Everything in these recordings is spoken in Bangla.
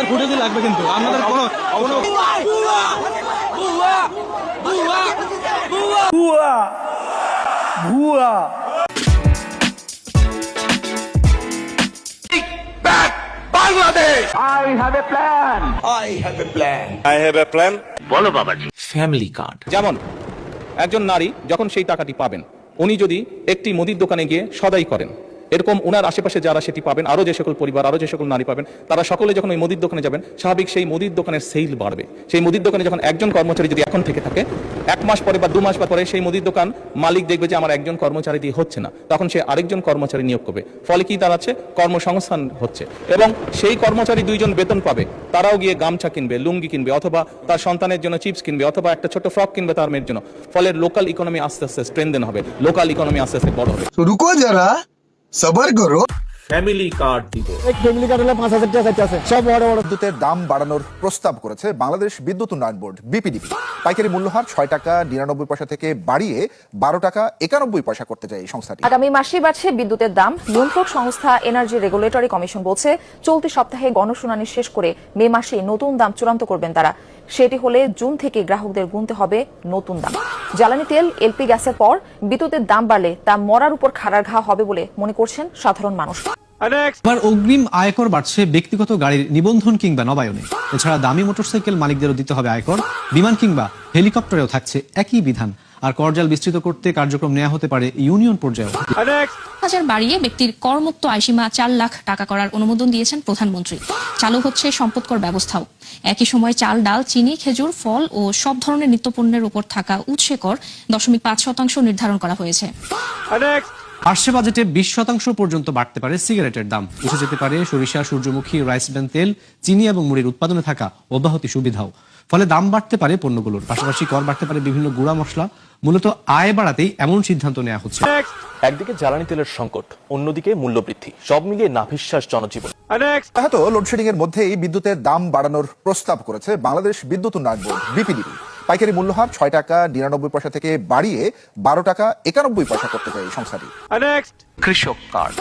ফুটেজ লাগবে কিন্তু আমাদের কোনো ভুয়া Bangladesh! I have a plan. I have a plan. I have a plan. বলো বাবাজি। Family card. যেমন একজন নারী যখন সেই টাকাটি পাবেন, উনি যদি একটি মুদির দোকানে গিয়ে সদাই করেন, এরকম ওনার আশেপাশে যারা সেটি পাবেন, আরও যে সকল পরিবার, আরও যে সকল নারী পাবেন, তারা সকলে যখন ওই মুদির দোকানে যাবেন, স্বাভাবিক সেই মুদির দোকানের সেল বাড়বে। সেই মুদির দোকানে যখন একজন কর্মচারী যদি এখন থেকে থাকে, 1 মাস পরে বা 2 মাস পরে সেই মুদির দোকান মালিক দেখবে যে আমার একজন কর্মচারী দিয়ে হচ্ছে না, তখন সে আরেকজন কর্মচারী নিয়োগ করবে। ফলে কি দাঁড়াচ্ছে? কর্মসংস্থান হচ্ছে এবং সেই কর্মচারী 2 জন বেতন পাবে, তারাও গিয়ে গামছা কিনবে, লুঙ্গি কিনবে, অথবা তার সন্তানের জন্য চিপস কিনবে, অথবা একটা ছোট ফ্রক কিনবে তার মেয়ের জন্য। ফলে লোকাল ইকোনমি আস্তে আস্তে স্ট্রেনদেন হবে, লোকাল ইকোনমি আস্তে আস্তে বড় হবে। রুকো যারা, সবার করো। ফ্যামিলি কার্ড দিব। ফ্যামিলি কার্ড হলে 5000 টাকা চাইতে আছে সব বড় বড়। বিদ্যুতের দাম বাড়ানোর প্রস্তাব করেছে বাংলাদেশ বিদ্যুৎ উন্নয়ন বোর্ড বিপিডিবি। পাইকারি মূল্যহার 6 টাকা 99 পয়সা থেকে বাড়িয়ে 12 টাকা 91 পয়সা করতে যায় এই সংস্থাটি। আগামী মাসে বাড়ছে বিদ্যুতের দাম। নিয়ন্ত্রক সংস্থা এনার্জি রেগুলেটরি কমিশন বলছে, চলতি সপ্তাহে গণশুনানি শেষ করে মে মাসে নতুন দাম চূড়ান্ত করবেন তারা। সেটি হলে জুন থেকে গ্রাহকদের গুনতে হবে নতুন দাম। জ্বালানি তেল, এলপি গ্যাসের পর বিদ্যুতের দাম বাড়লে তা মরার উপর খাড়ার ঘা হবে বলে মনে করছেন সাধারণ মানুষ। এবার অগ্রিম আয়কর বাড়ছে ব্যক্তিগত গাড়ির নিবন্ধন কিংবা নবায়নে। এছাড়া দামি মোটরসাইকেল মালিকদেরও দিতে হবে আয়কর। বিমান কিংবা হেলিকপ্টারেও থাকছে একই বিধান। আর করজাল বিস্তৃত করতে কার্যক্রম নেওয়া হতে পারে ইউনিয়ন পর্যায়ে। হাজার বাড়িয়ে ব্যক্তির করমুক্ত আয়সীমা 4 লাখ টাকা করার অনুমোদন দিয়েছেন প্রধানমন্ত্রী। চালু হচ্ছে সম্পদ কর ব্যবস্থাও। একই সময় চাল, ডাল, চিনি, খেজুর, ফল ও সব ধরনের নিত্যপণ্যের উপর থাকা উৎসে কর 0.5% নির্ধারণ করা হয়েছে। আসছে বাজেটে 20% পর্যন্ত বাড়তে পারে সিগারেটের দাম। উঠে যেতে পারে সরিষা, সূর্যমুখী, রাইস ব্র্যান তেল, চিনি এবং মুড়ির উৎপাদনে থাকা অব্যাহতি সুবিধাও। ফলে দাম বাড়তে পারে পণ্যগুলোর, পাশাপাশি কর বাড়তে পারে বিভিন্ন গুঁড়া মশলা। মূলত আয় বাড়াতেই এমন সিদ্ধান্ত নেওয়া হচ্ছে। একদিকে জ্বালানি তেলের সংকট, অন্যদিকে মূল্যবৃদ্ধি, সব মিলিয়ে নাভিশ্বাস জনজীবন। হয়তো লোডশেডিং এর মধ্যেই বিদ্যুতের দাম বাড়ানোর প্রস্তাব করেছে বাংলাদেশ বিদ্যুৎ উন্নয়ন বোর্ড বিপিডিবি। পাইকারি মূল্যহার 6 টাকা 99 পয়সা থেকে বাড়িয়ে 12 টাকা 91 পয়সা করতে যায় এই সংস্থাটি। কৃষক কার্ড।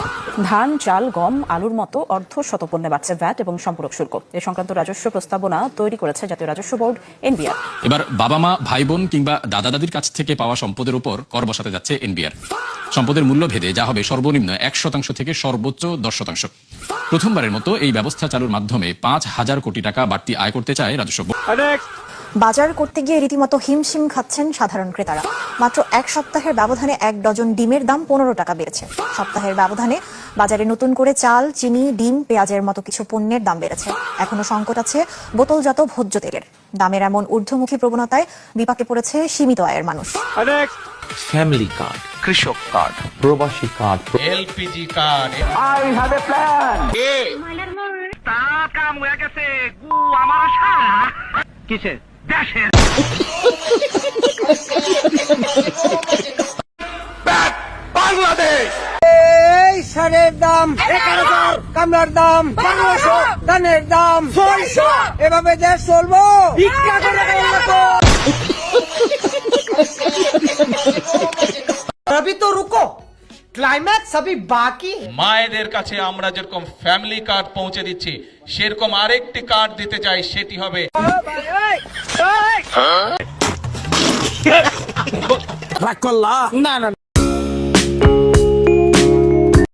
ধান, চাল, গম, আলুর মতো অর্ধ শতপণ্যে বাড়ছে ভ্যাট এবং সম্পূরক শুল্ক। এ সংক্রান্ত রাজস্ব প্রস্তাবনা তৈরি করেছে জাতীয় রাজস্ব বোর্ড এনবিআর। এবার বাবা মা, ভাই বোন কিংবা দাদা দাদির কাছ থেকে পাওয়া সম্পদের উপর কর বসাতে যাচ্ছে এনবিআর। সম্পদের মূল্য ভেদে যা হবে সর্বনিম্ন 1% থেকে সর্বোচ্চ 10%। প্রথমবারের মতো এই ব্যবস্থা চালুর মাধ্যমে 5,000 কোটি টাকা বাড়তি আয় করতে চায় রাজস্ব বোর্ড। বাজার করতে গিয়ে রীতিমতো হিমশিম খাচ্ছেন সাধারণ ক্রেতারা। মাত্র 1 সপ্তাহের ব্যবধানে 1 ডজন ডিমের দাম 15 টাকা বেড়েছে। সপ্তাহের ব্যবধানে বাজারে নতুন করে চাল, চিনি, ডিম, পেঁয়াজের মতো কিছু পণ্যের দাম বেড়েছে। এখনো সংকট আছে বোতলজাত ভোজ্য তেলের। দামের এমন ঊর্ধ্বমুখী প্রবণতায় বিপাকে পড়েছে সীমিত আয়ের মানুষ। ফ্যামিলি কার্ড, কৃষক কার্ড, প্রবাসী card, LPG card. I have a plan. তা কাম হয়ে গেছে গু আমার আশা। কিসের? দেশের। বাংলাদেশ। এই সারের দাম 1000, কামলার দাম 1500, ধানের দাম 600। এভাবে দেশ চলবো? ভিক্ষা করে খাবো। अभी तो रुको, ক্লাইম্যাক্স अभी বাকি। মায়েদের কাছে আমরা যেরকম ফ্যামিলি কার্ড পৌঁছে দিচ্ছি, সেরকম আরেকটি কার্ড দিতে চাই, সেটি হবে রাগ করলা? না না